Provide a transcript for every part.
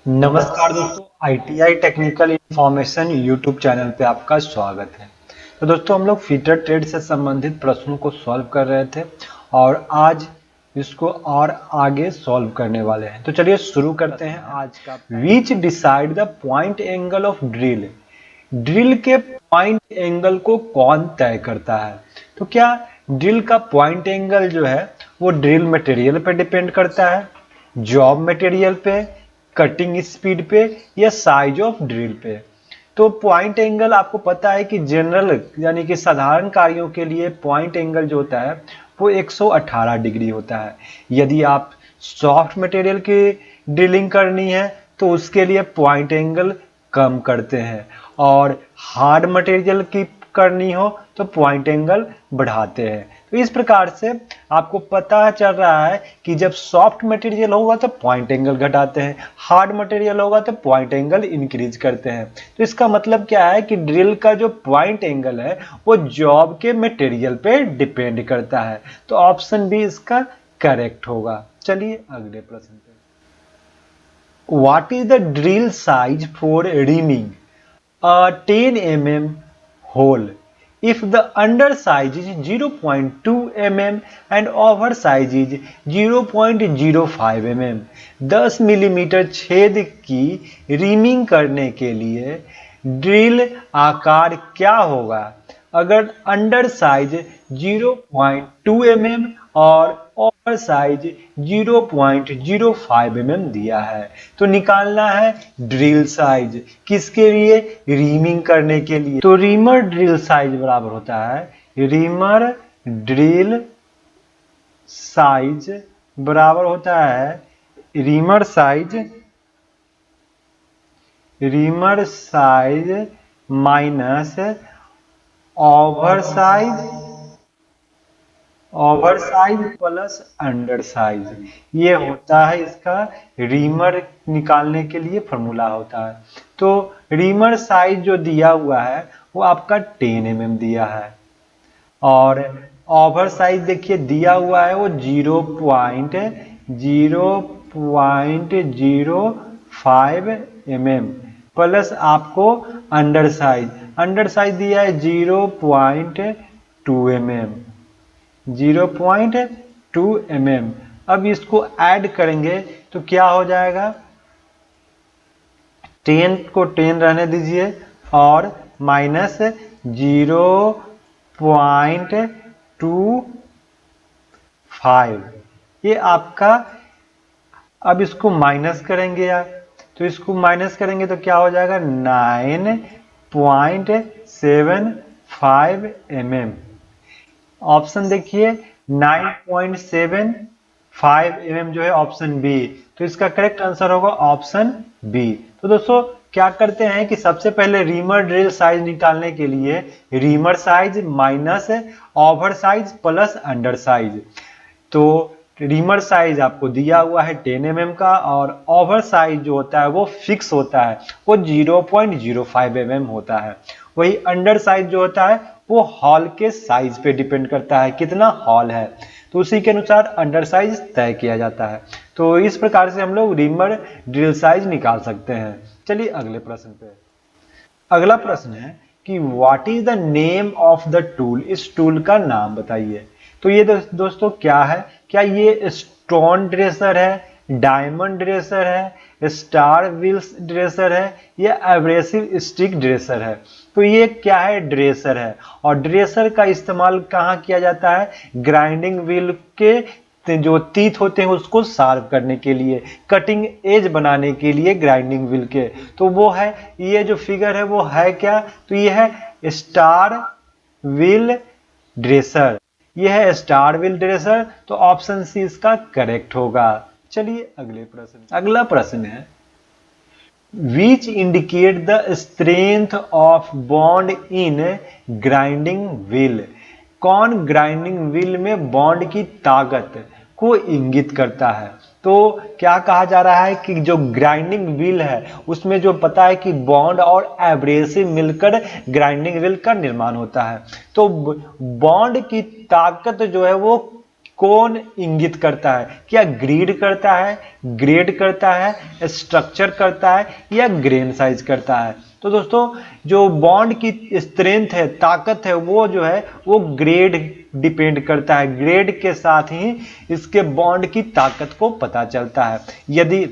नमस्कार दोस्तों, ITI technical information YouTube channel पे आपका स्वागत है। तो दोस्तों हम लोग फीटर ट्रेड से संबंधित प्रश्नों को सॉल्व कर रहे थे और आज इसको और आगे सॉल्व करने वाले हैं। तो चलिए शुरू करते हैं आज का। Which decide the point angle of drill. Drill के पॉइंट एंगल को कौन तय करता है? तो क्या ड्रिल का पॉइंट एंगल जो है वो ड्रिल मटेरियल पे डिपेंड करता है, जॉब मटेरियल पे, कटिंग स्पीड पे या साइज ऑफ ड्रिल पे? तो पॉइंट एंगल आपको पता है कि जनरल यानी कि साधारण कार्यों के लिए पॉइंट एंगल जो होता है वो 118 डिग्री होता है। यदि आप सॉफ्ट मटेरियल की ड्रिलिंग करनी है तो उसके लिए पॉइंट एंगल कम करते हैं, और हार्ड मटेरियल की करनी हो तो पॉइंट एंगल बढ़ाते हैं। तो इस प्रकार से आपको पता चल रहा है कि जब सॉफ्ट मटेरियल होगा तो पॉइंट एंगल घटाते हैं, हार्ड मटेरियल होगा तो पॉइंट एंगल इंक्रीज करते हैं। तो इसका मतलब क्या है कि ड्रिल का जो पॉइंट एंगल है वो जॉब के मटेरियल पे डिपेंड करता है। तो ऑप्शन बी इसका करेक्ट होगा। चलिए अगले प्रश्न पे। What is the drill size for reaming a 10 mm hole if the undersize is 0.2 mm and oversize is 0.05 mm? 10 millimetre छेद की रीमिंग करने के लिए ड्रिल आकार क्या होगा अगर अंडर साइज 0.2 mm और ओवर साइज 0.05 mm दिया है? तो निकालना है ड्रिल साइज किसके लिए? रीमिंग करने के लिए। तो रीमर ड्रिल साइज बराबर होता है, रीमर ड्रिल साइज बराबर होता है reamer size minus over size plus under size. ये होता है इसका रीमर निकालने के लिए फॉर्मूला होता है। तो रीमर साइज जो दिया हुआ है वो आपका 10 mm दिया है, और ओवर साइज देखिए दिया हुआ है वो 0.05 mm प्लस आपको अंडर साइज दिया है 0.2 mm 0.2 mm। अब इसको ऐड करेंगे तो क्या हो जाएगा? 10 को 10 रहने दीजिए और माइनस 0.25, ये आपका। अब इसको माइनस करेंगे यार, तो इसको माइनस करेंगे तो क्या हो जाएगा? 9.75 mm। ऑप्शन देखिए 9.75 mm जो है ऑप्शन बी। तो इसका करेक्ट आंसर होगा ऑप्शन बी। तो दोस्तों क्या करते हैं कि सबसे पहले रीमर ड्रिल साइज निकालने के लिए reamer size minus over size plus under size. तो रीमर साइज आपको दिया हुआ है 10 mm का, और ओवर साइज जो होता है वो फिक्स होता है, वो 0.05 mm होता है। वही अंडर साइज जो होता है वो हॉल के साइज पे डिपेंड करता है, कितना हॉल है, तो उसी के अनुसार अंडर साइज तय किया जाता है। तो इस प्रकार से हम लोग रीमर ड्रिल साइज निकाल सकते हैं। चलिए अगले प्रश्न पे। अगला प्रश्न है कि what is the name of the tool. इस टूल का नाम बताइए। तो ये दोस्तों क्या है? क्या ये स्टोन ड्रेसर है, डायमंड ड्रेसर है, स्टार व्हील्स ड्रेसर है या एब्रेसिव स्टिक ड्रेसर है? तो ये क्या है? ड्रेसर है। और ड्रेसर का इस्तेमाल कहाँ किया जाता है? ग्राइंडिंग व्हील के जो तीत होते हैं उसको शार्प करने के लिए, कटिंग एज बनाने के लिए ग्राइंडिंग व्हील के। तो वो है, ये जो फिगर है वो है क्या? तो ये है स्टार व्हील ड्रेसर, ये है स्टार व्हील ड्रेसर। तो ऑप्शन सी इसका करेक्ट होगा। चलिए अगले प्रश्न। अगला प्रश्न है which indicate the strength of bond in grinding wheel। कौन ग्राइंडिंग व्हील में बॉन्ड की ताकत को इंगित करता है? तो क्या कहा जा रहा है कि जो ग्राइंडिंग व्हील है उसमें जो पता है कि बॉन्ड और एब्रेसिव मिलकर ग्राइंडिंग व्हील का निर्माण होता है। तो बॉन्ड की ताकत जो है वो कौन इंगित करता है? क्या ग्रीड करता है, ग्रेड करता है, स्ट्रक्चर करता है या ग्रेन साइज करता है? तो दोस्तों जो बॉन्ड की स्ट्रेंथ है, ताकत है, वो जो है वो ग्रेड डिपेंड करता है। ग्रेड के साथ ही इसके बॉन्ड की ताकत को पता चलता है। यदि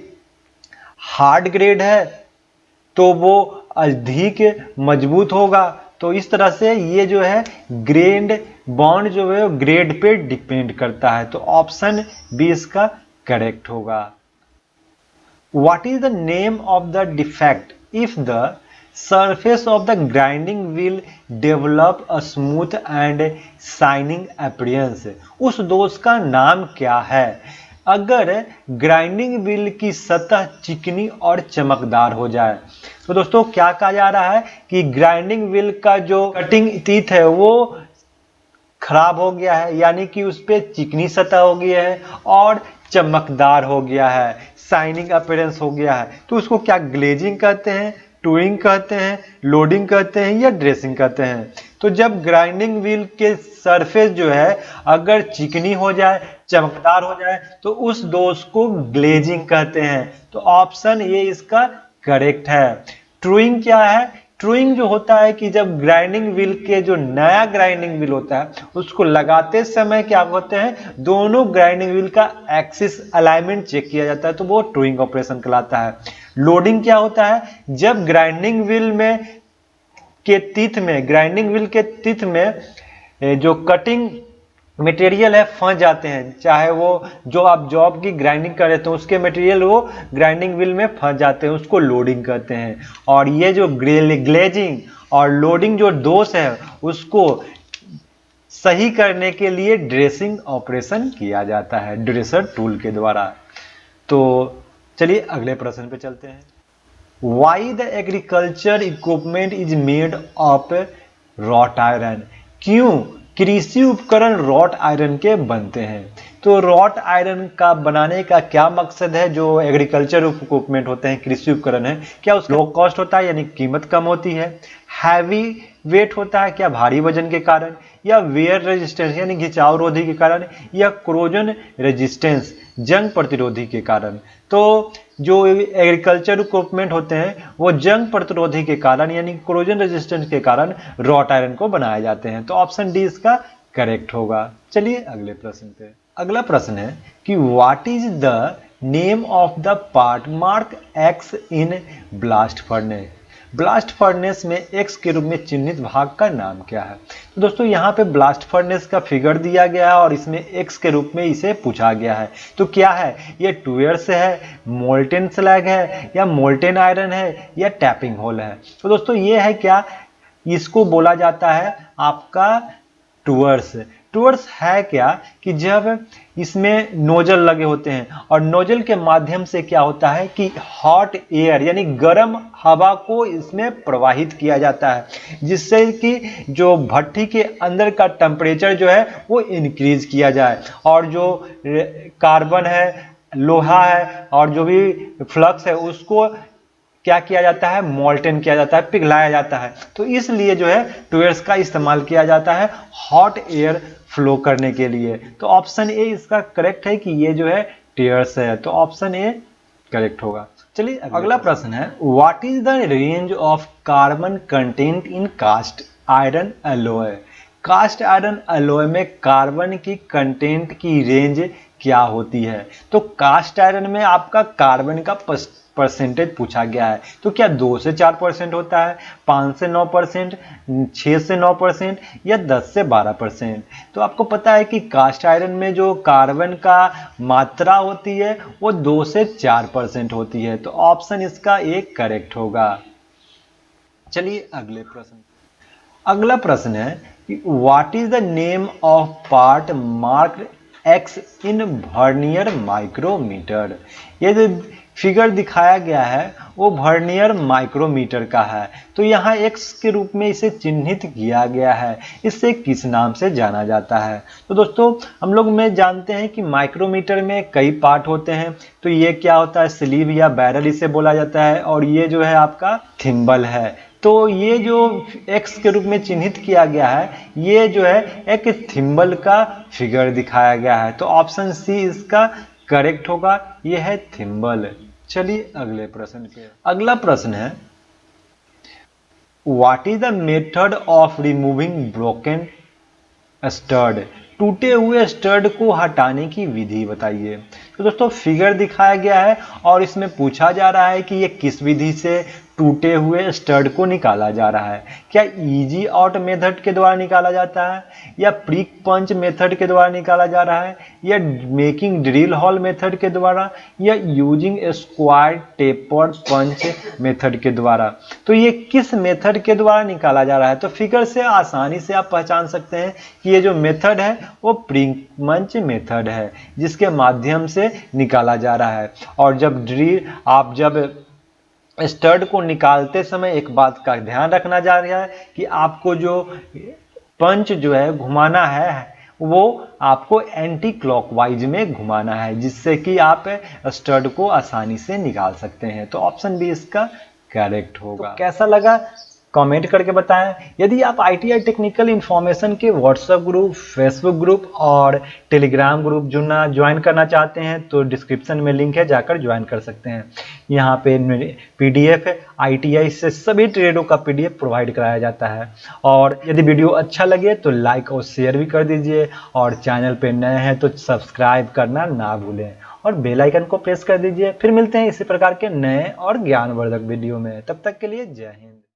हार्ड ग्रेड है तो वो अधिक मजबूत होगा। तो इस तरह से ये जो है ग्रेड बॉन्ड जो है ग्रेड पे डिपेंड करता है। तो ऑप्शन बी इसका करेक्ट होगा। What is the name of the defect if the surface of the grinding wheel develop a smooth and shining appearance? उस दोष का नाम क्या है अगर ग्राइंडिंग व्हील की सतह चिकनी और चमकदार हो जाए? तो दोस्तों क्या कहा जा रहा है कि ग्राइंडिंग व्हील का जो कटिंग टीथ है वो खराब हो गया है, यानी कि उस पर चिकनी सतह हो गई है और चमकदार हो गया है, शाइनिंग अपीयरेंस हो गया है। तो उसको क्या ग्लेजिंग कहते हैं, टूइंग कहते हैं, लोडिंग कहते हैं या ड्रेसिंग कहते हैं? तो जब ग्राइंडिंग व्हील के सरफेस जो है अगर चिकनी हो जाए, चमकदार हो जाए, तो उस दोष को ग्लेजिंग कहते हैं। तो ऑप्शन ए इसका करेक्ट है। ट्रूइंग क्या है? ट्रूइंग जो होता है कि जब ग्राइंडिंग व्हील के जो नया ग्राइंडिंग व्हील होता है उसको लगाते समय क्या होते हैं, दोनों ग्राइंडिंग व्हील का एक्सिस अलाइनमेंट चेक किया जाता है, तो वो ट्रूइंग ऑपरेशन कहलाता है। लोडिंग क्या होता है? जब ग्राइंडिंग व्हील में के टीथ में, ग्राइंडिंग व्हील के टीथ में जो कटिंग मटेरियल है फंस जाते हैं, चाहे वो जो आप जॉब की ग्राइंडिंग कर रहे थे उसके मटेरियल वो ग्राइंडिंग व्हील में फंस जाते हैं, उसको लोडिंग कहते हैं। और ये जो ग्लेजिंग और लोडिंग जो दोष है उसको सही करने के लिए ड्रेसिंग ऑपरेशन किया जाता है ड्रेसर टूल के द्वारा। तो चलिए अगले प्रश्न पे चलते हैं। Why the agriculture equipment is made of wrought iron? क्यों कृषि उपकरण रॉट आयरन के बनते हैं? तो रॉट आयरन का बनाने का क्या मकसद है? जो एग्रीकल्चर इक्विपमेंट होते हैं, कृषि उपकरण है, क्या उसका लो कॉस्ट होता है यानी कीमत कम होती है? हैवी वेट होता है क्या भारी वजन के कारण? या वेयर रेजिस्टेंस यानी खिंचाव रोधी के कारण? या क्रोजन रेजिस्टेंस जंग प्रतिरोधी के कारण? तो जो एग्रीकल्चर इक्विपमेंट होते हैं वो जंग प्रतिरोधी के कारण यानी क्रोजन रेजिस्टेंस के कारण रॉट आयरन को बनाए जाते हैं। तो ऑप्शन डी इसका करेक्ट होगा। चलिए अगले प्रश्न पे। अगला प्रश्न है कि what is the name of the part mark x in blast furnace? Blast furnace में एक्स के रूप में चिन्हित भाग का नाम क्या है? तो दोस्तों यहाँ पे ब्लास्ट फर्नेस का फिगर दिया गया है और इसमें एक्स के रूप में इसे पूछा गया है। तो क्या है ये? टूयर्स है, मोल्टेन स्लैग है या मोल्टेन आयरन है या टैपिंग होल है? तो दोस्तों ये है क्या, इसको बोला जाता है आपका टूअर्स। टूअर्स है क्या कि जब इसमें नोजल लगे होते हैं और नोजल के माध्यम से क्या होता है कि हॉट एयर यानी गर्म हवा को इसमें प्रवाहित किया जाता है, जिससे कि जो भट्टी के अंदर का टेम्परेचर जो है वो इंक्रीज किया जाए और जो कार्बन है, लोहा है और जो भी फ्लक्स है उसको क्या किया जाता है, मोल्टेन किया जाता है, पिघलाया जाता है। तो इसलिए जो है टूयर्स का इस्तेमाल किया जाता है हॉट एयर फ्लो करने के लिए। तो ऑप्शन ए इसका करेक्ट है कि ये जो है टूयर्स है। तो ऑप्शन ए करेक्ट होगा। चलिए अगला प्रश्न है, what is the range of carbon content in cast iron alloy? Cast iron alloy में कार्बन की कंटेंट की रेंज क्या होती है? तो कास्ट आयरन में आपका कार्बन का परसेंटेज पूछा गया है। तो क्या 2 से 4% होता है, 5 से 9%, 6 से 9% या 10 से 12%? तो आपको पता है कि कास्ट आयरन में जो कार्बन का मात्रा होती है वो 2 से 4% होती है। तो ऑप्शन इसका एक करेक्ट होगा। चलिए अगले प्रश्न। अगला प्रश्न है कि what is the name of part marked x in vernier micrometer? ये जो फिगर दिखाया गया है वो वर्नियर माइक्रोमीटर का है। तो यहाँ एक्स के रूप में इसे चिन्हित किया गया है। इसे किस नाम से जाना जाता है? तो दोस्तों हम लोग में जानते हैं कि माइक्रोमीटर में कई पार्ट होते हैं। तो ये क्या होता है, स्लीव या बैरल इसे बोला जाता है। और ये जो है आपका थिम्बल है। तो ये जो x के रूप में चिन्हित किया गया है, ये जो है एक थिम्बल का फिगर दिखाया गया है। तो ऑप्शन सी इसका करेक्ट होगा, ये है थिम्बल। चलिए अगले प्रश्न पे। अगला प्रश्न है, what is the method of removing broken stud? टूटे हुए स्टड को हटाने की विधि बताइए। तो दोस्तों फिगर दिखाया गया है और इसमें पूछा जा रहा है कि ये किस विधि से टूटे हुए स्टड को निकाला जा रहा है। क्या इजी आउट मेथड के द्वारा निकाला जाता है, या प्रिक पंच मेथड के द्वारा निकाला जा रहा है, या मेकिंग ड्रिल हॉल मेथड के द्वारा, या यूजिंग स्क्वायर टेपर पंच मेथड के द्वारा? तो ये किस मेथड के द्वारा निकाला जा रहा है? तो फिगर से आसानी से आप पहचान सकते हैं कि ये जो मेथड है वो प्रिक पंच मेथड है, जिसके माध्यम से निकाला जा रहा है। और जब जब स्टड को निकालते समय एक बात का ध्यान रखना जा रहा है कि आपको जो पंच जो है घुमाना है वो आपको एंटी क्लॉकवाइज में घुमाना है, जिससे कि आप स्टड को आसानी से निकाल सकते हैं। तो ऑप्शन बी इसका करेक्ट होगा। तो कैसा लगा कमेंट करके बताएं। यदि आप ITI टेक्निकल इन्फॉर्मेशन के व्हाट्सएप ग्रुप, फेसबुक ग्रुप और टेलीग्राम ग्रुप ज्वाइन करना चाहते हैं तो डिस्क्रिप्शन में लिंक है, जाकर ज्वाइन कर सकते हैं। यहाँ पे PDF है, ITI से सभी ट्रेडों का PDF प्रोवाइड कराया जाता है। और यदि वीडियो अच्छा लगे तो लाइक और शेयर भी कर दीजिए, और चैनल पे नए हैं तो सब्सक्राइब करना ना भूलें, और बेल आइकन को प्रेस कर दीजिए। फिर मिलते हैं इसी प्रकार के नए और ज्ञानवर्धक वीडियो में। तब तक के लिए जय हिंद।